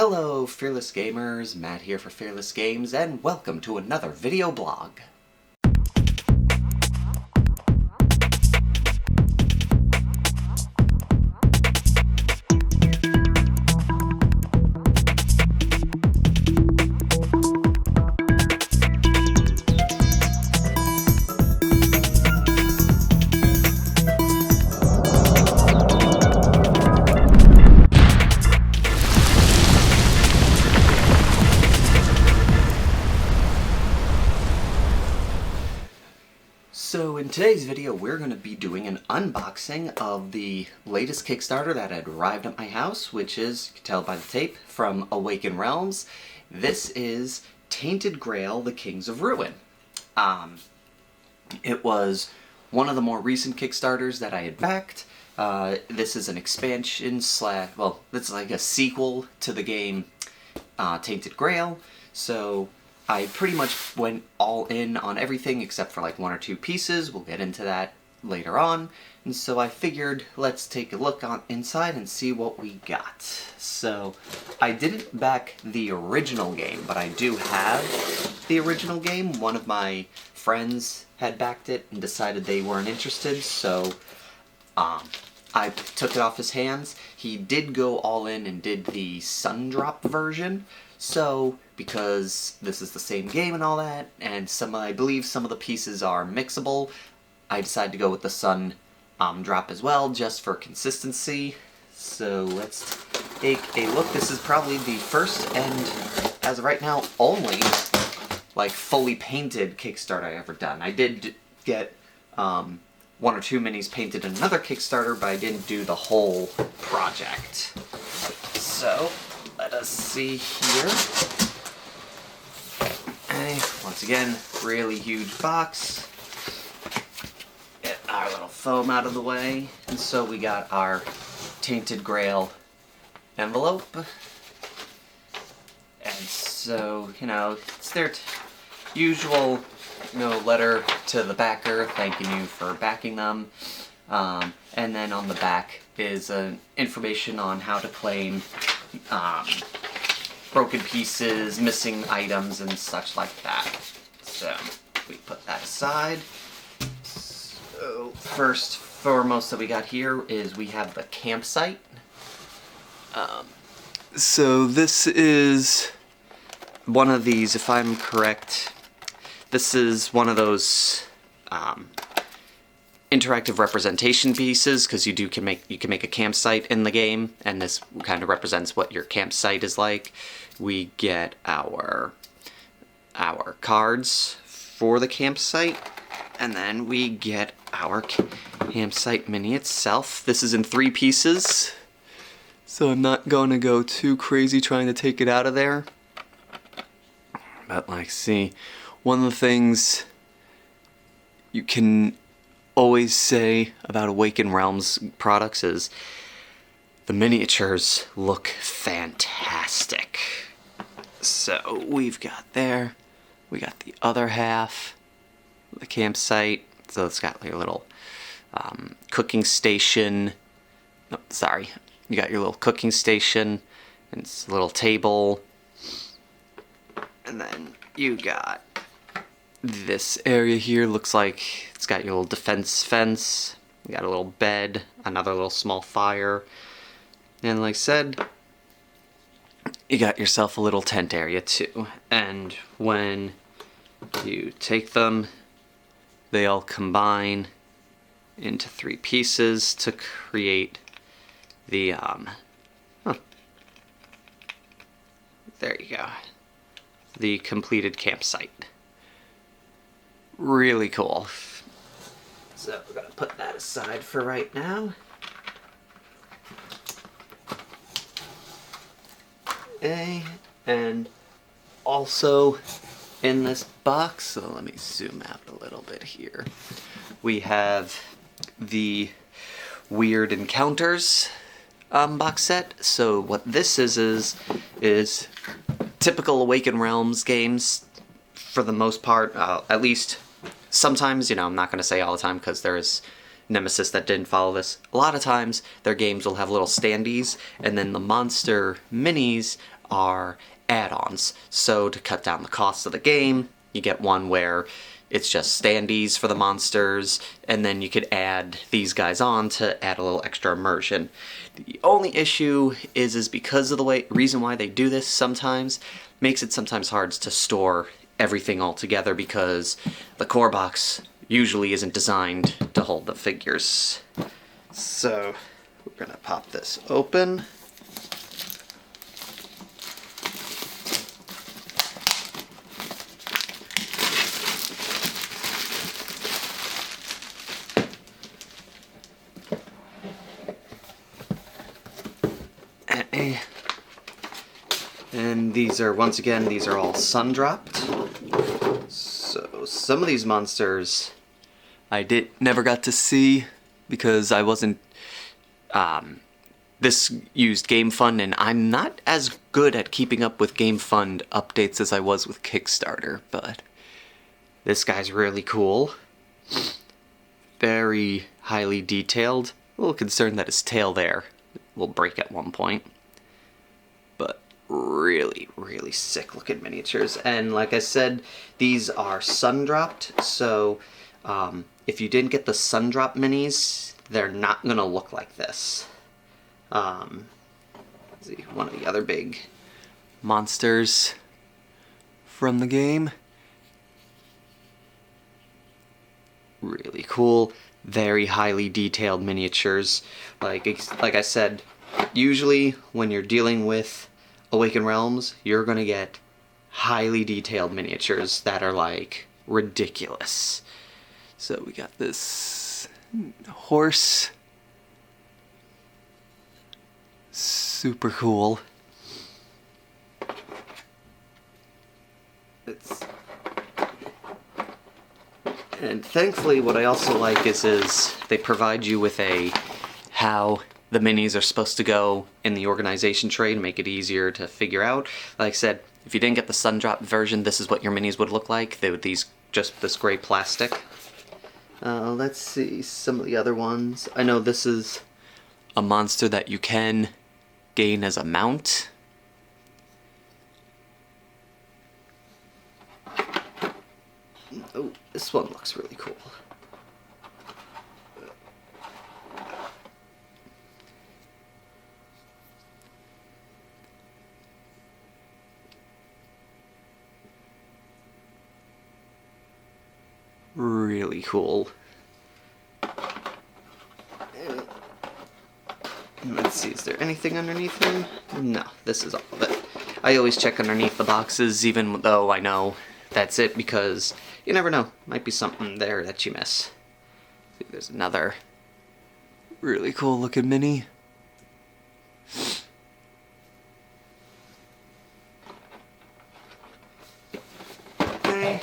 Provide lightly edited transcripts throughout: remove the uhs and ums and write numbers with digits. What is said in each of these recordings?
Hello, Fearless Gamers, Matt here for Fearless Games, and welcome to another video blog. So in today's video, we're going to be doing an unboxing of the latest Kickstarter that had arrived at my house, which is, you can tell by the tape, from Awaken Realms. This is Tainted Grail, the Kings of Ruin. It was one of the more recent Kickstarters that I had backed. This is an expansion slash, well, it's like a sequel to the game Tainted Grail, so I pretty much went all in on everything except for like one or two pieces. We'll get into that later on. And so I figured let's take a look on inside and see what we got. So I didn't back the original game, but I do have the original game. One of my friends had backed it and decided they weren't interested, so I took it off his hands. He did go all in and did the Sundrop version. So, because this is the same game and all that, and I believe some of the pieces are mixable, I decided to go with the Sun drop as well, just for consistency. So let's take a look. This is probably the first and, as of right now, only like fully painted Kickstarter I ever done. I did get one or two minis painted in another Kickstarter, but I didn't do the whole project. So let us see here. Okay, once again, really huge box. Get our little foam out of the way. And so we got our Tainted Grail envelope. And so, it's their usual, letter to the backer thanking you for backing them. And then on the back is information on how to claim broken pieces, missing items, and such like that. So we put that aside. So first, foremost that we got here is we have the campsite. So this is one of these, if I'm correct, this is one of those interactive representation pieces, because you can make a campsite in the game, and this kind of represents what your campsite is like. We get our cards for the campsite, and then we get our campsite mini itself. This is in 3 pieces, so I'm not going to go too crazy trying to take it out of there. But see, one of the things you can always say about Awaken Realms products is the miniatures look fantastic. So we got the other half of the campsite. So it's got your little cooking station. No, sorry. You got your little cooking station, and it's a little table. And then you got this area here. Looks like it's got your little defense fence. You got a little bed, another little small fire. And like I said, you got yourself a little tent area too. And when you take them, they all combine into 3 pieces to create the, there you go. The completed campsite. Really cool. So we're gonna put that aside for right now. Okay, and also in this box, so let me zoom out a little bit here, we have the Weird Encounters box set. So what this is typical Awaken Realms games for the most part, at least sometimes, I'm not going to say all the time because there's Nemesis that didn't follow this, a lot of times their games will have little standees, and then the monster minis are add-ons. So to cut down the cost of the game, you get one where it's just standees for the monsters, and then you could add these guys on to add a little extra immersion. The only issue is because of the reason why they do this sometimes, makes it sometimes hard to store everything all together because the core box usually isn't designed to hold the figures. So we're gonna pop this open. And these are, once again, these are all sun-dropped. So some of these monsters I never got to see because I wasn't, this used Game Fund, and I'm not as good at keeping up with Game Fund updates as I was with Kickstarter, but this guy's really cool. Very highly detailed. A little concerned that his tail there will break at one point. But really, really sick looking miniatures. And like I said, these are sun-dropped, so if you didn't get the sun-drop minis, they're not gonna look like this. Let's see, one of the other big monsters from the game. Really cool, very highly detailed miniatures. Like I said, usually when you're dealing with Awakened Realms, you're gonna get highly detailed miniatures that are like ridiculous. So we got this horse. Super cool. And thankfully what I also like is they provide you with how the minis are supposed to go in the organization tray to make it easier to figure out. Like I said, if you didn't get the sun-drop version, this is what your minis would look like. They would just this gray plastic. Let's see some of the other ones. I know this is a monster that you can gain as a mount. Oh, this one looks really cool. Really cool. And let's see, is there anything underneath him? No, this is all of it. I always check underneath the boxes, even though I know that's it, because you never know. Might be something there that you miss. See, there's another really cool looking mini. Okay.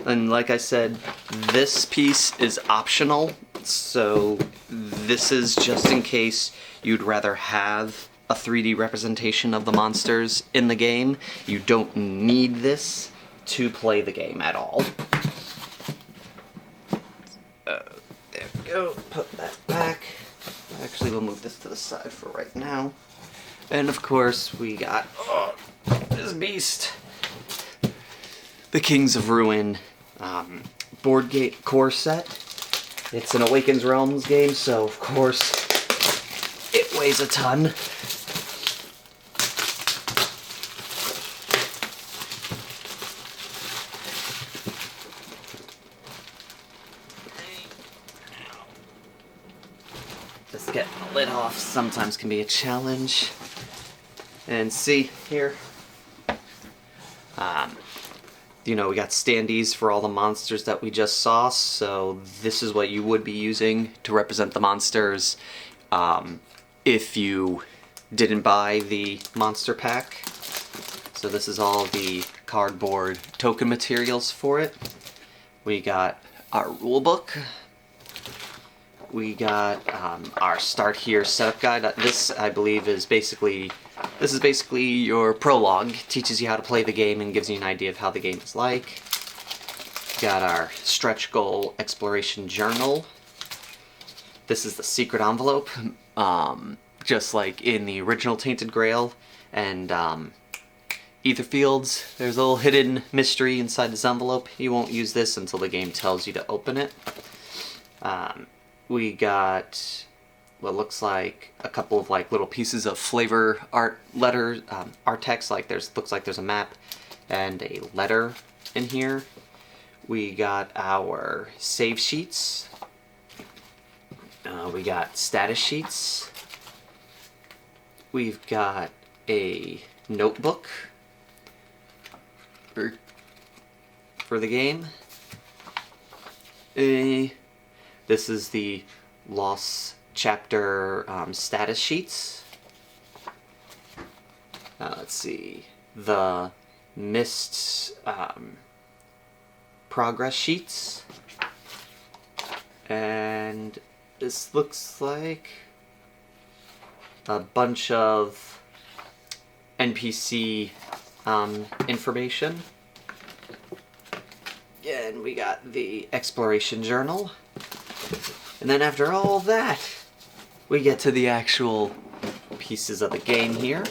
And like I said, this piece is optional, so this is just in case you'd rather have a 3D representation of the monsters in the game. You don't need this to play the game at all. There we go, put that back. Actually, we'll move this to the side for right now. And of course, we got this beast. The Kings of Ruin board game core set. It's an Awakened Realms game, so of course it weighs a ton. Just getting the lid off sometimes can be a challenge. And see here, you know, we got standees for all the monsters that we just saw, so this is what you would be using to represent the monsters if you didn't buy the monster pack. So this is all the cardboard token materials for it. We got our rule book. We got our start here setup guide. This, I believe, is basically your prologue. Teaches you how to play the game and gives you an idea of how the game is like. Got our stretch goal exploration journal. This is the secret envelope, just like in the original Tainted Grail and Ether Fields. There's a little hidden mystery inside this envelope. You won't use this until the game tells you to open it. We got what looks like a couple of like little pieces of flavor art letters, art text. Like looks like there's a map and a letter in here. We got our save sheets. We got status sheets. We've got a notebook for the game. This is the Lost Chapter status sheets. Let's see. The Mist progress sheets. And this looks like a bunch of NPC information. Yeah, and we got the exploration journal. And then after all that, we get to the actual pieces of the game here.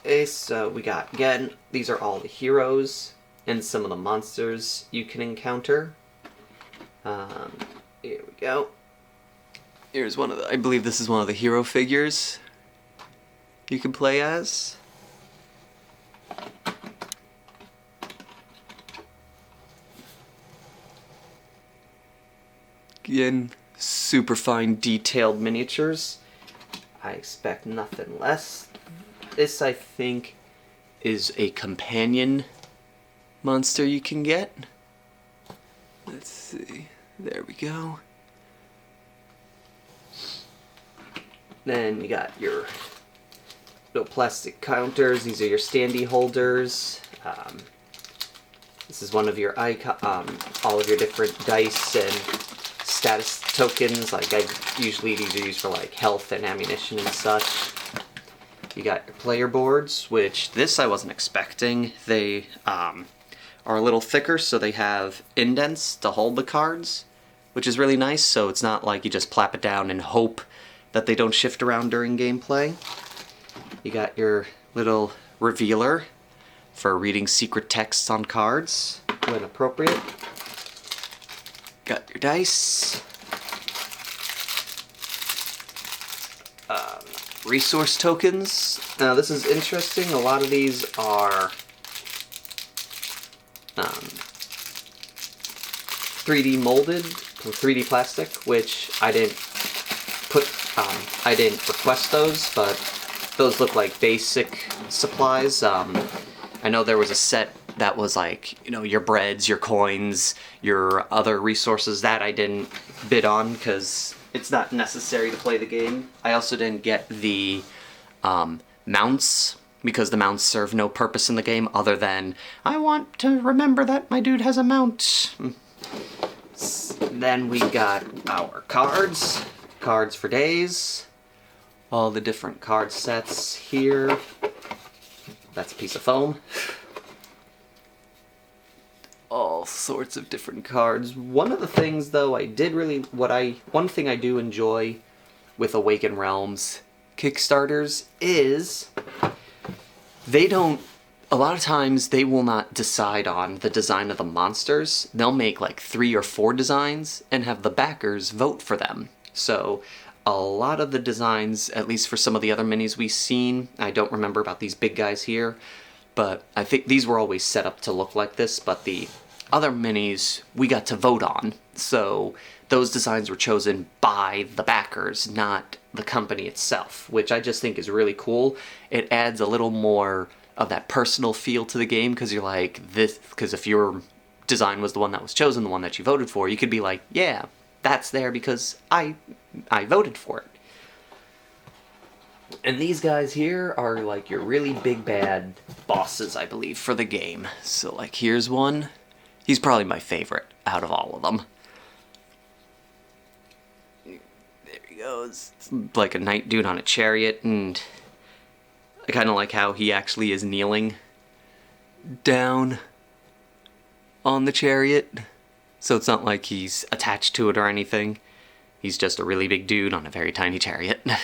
Okay, so we got, again, these are all the heroes and some of the monsters you can encounter. Here we go. Here's one of the, I believe this is one of the hero figures you can play as. Again, super fine detailed miniatures. I expect nothing less. This, I think, is a companion monster you can get. Let's see. There we go. Then you got your little plastic counters. These are your standee holders. This is one of your all of your different dice and status tokens. Like usually these are used for like health and ammunition and such. You got your player boards, which this I wasn't expecting. They are a little thicker, so they have indents to hold the cards, which is really nice. So it's not like you just plap it down and hope that they don't shift around during gameplay. You got your little revealer for reading secret texts on cards when appropriate. Got your dice. Resource tokens. Now this is interesting. A lot of these are 3D molded from 3D plastic, which I didn't request those, but those look like basic supplies. I know there was a set that was like, you know, your breads, your coins, your other resources that I didn't bid on because it's not necessary to play the game. I also didn't get the mounts because the mounts serve no purpose in the game other than I want to remember that my dude has a mount. Then we got our cards. Cards for days. All the different card sets here. That's a piece of foam. All sorts of different cards. One of the things, though, one thing I do enjoy with Awaken Realms Kickstarters is a lot of times they will not decide on the design of the monsters. They'll make like 3 or 4 designs and have the backers vote for them. So a lot of the designs, at least for some of the other minis we've seen, I don't remember about these big guys here, but I think these were always set up to look like this, but the other minis we got to vote on. So those designs were chosen by the backers, not the company itself, which I just think is really cool. It adds a little more of that personal feel to the game because you're like, this, because if your design was the one that was chosen, the one that you voted for, you could be like, yeah, that's there because I voted for it. And these guys here are like your really big bad bosses, I believe, for the game. So like here's one. He's probably my favorite out of all of them. There he goes. It's like a knight dude on a chariot, and I kind of like how he actually is kneeling down. on the chariot. So it's not like he's attached to it or anything. He's just a really big dude on a very tiny chariot. Here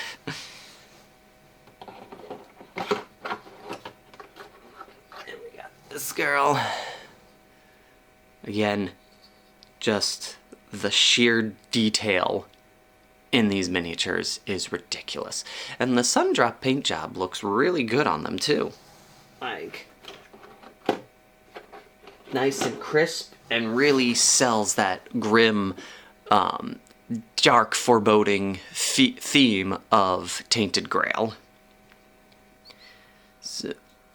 we got this girl. Again, just the sheer detail in these miniatures is ridiculous. And the Sundrop paint job looks really good on them too. Like, nice and crisp, and really sells that grim, dark, foreboding theme of Tainted Grail. So,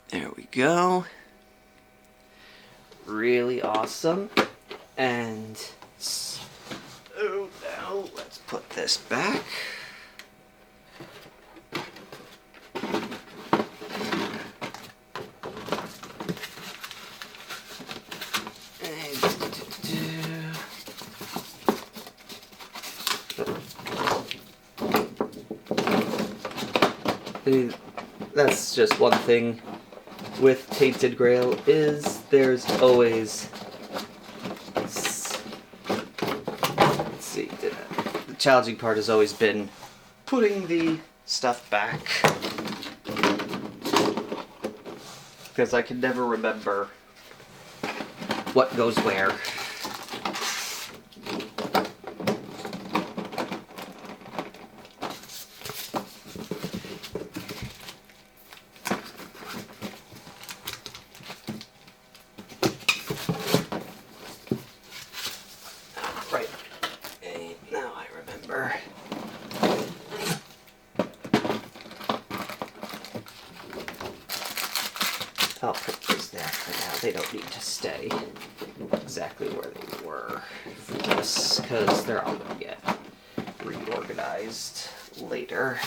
there we go. Really awesome. And so now let's put this back. That's just one thing with Tainted Grail, is there's always, let's see, the challenging part has always been putting the stuff back, because I can never remember what goes where. Right. Okay, now I remember. I'll put those there for now. They don't need to stay exactly where they were for this, because they're all going to get reorganized later.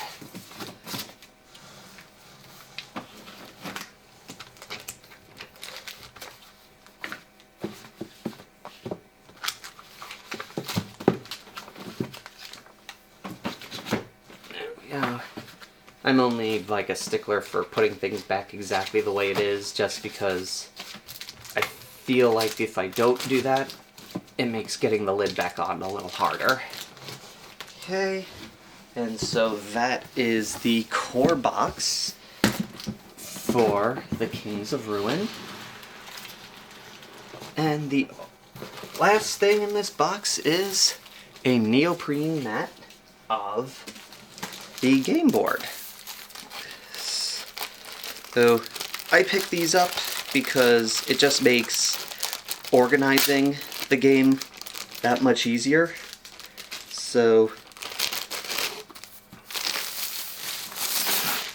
I'm only like a stickler for putting things back exactly the way it is, just because I feel like if I don't do that, it makes getting the lid back on a little harder. Okay, and so that is the core box for the Kings of Ruin. And the last thing in this box is a neoprene mat of the game board. So I picked these up because it just makes organizing the game that much easier. So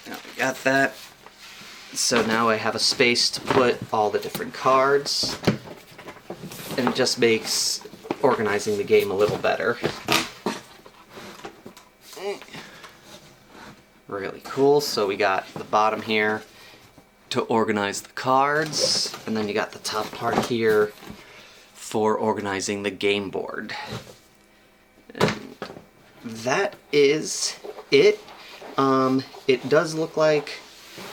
now we got that. So now I have a space to put all the different cards, and it just makes organizing the game a little better. Really cool. So we got the bottom here to organize the cards, and then you got the top part here for organizing the game board. And that is it. It does look like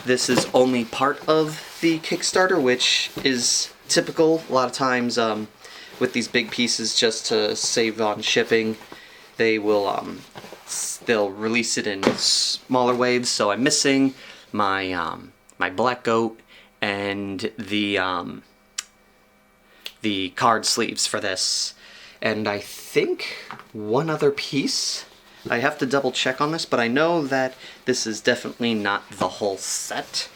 this is only part of the Kickstarter, which is typical. A lot of times with these big pieces, just to save on shipping, they will they'll release it in smaller waves. So I'm missing my my black goat and the card sleeves for this, and I think one other piece. I have to double check on this, but I know that this is definitely not the whole set.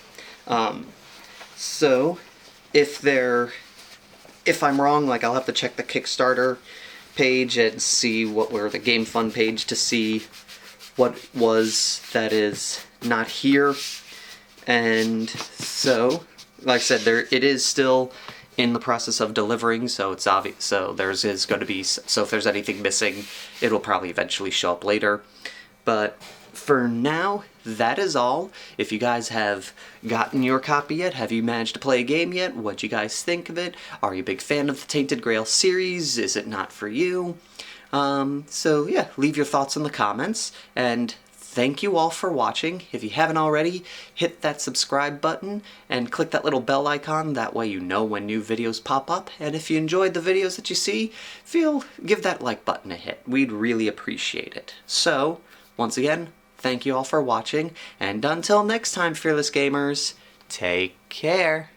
So if I'm wrong, like, I'll have to check the Kickstarter page and see what were the Game Fund page to see what was that is not here. And so, like I said, it is still in the process of delivering, so it's obvious. So there's is going to be, so if there's anything missing, it'll probably eventually show up later. But for now, that is all. If you guys have gotten your copy yet, have you managed to play a game yet? What'd you guys think of it? Are you a big fan of the Tainted Grail series? Is it not for you? So yeah, leave your thoughts in the comments, and thank you all for watching. If you haven't already, hit that subscribe button and click that little bell icon. That way you know when new videos pop up. And if you enjoyed the videos that you see, give that like button a hit. We'd really appreciate it. So, once again, thank you all for watching, and until next time, fearless gamers, take care.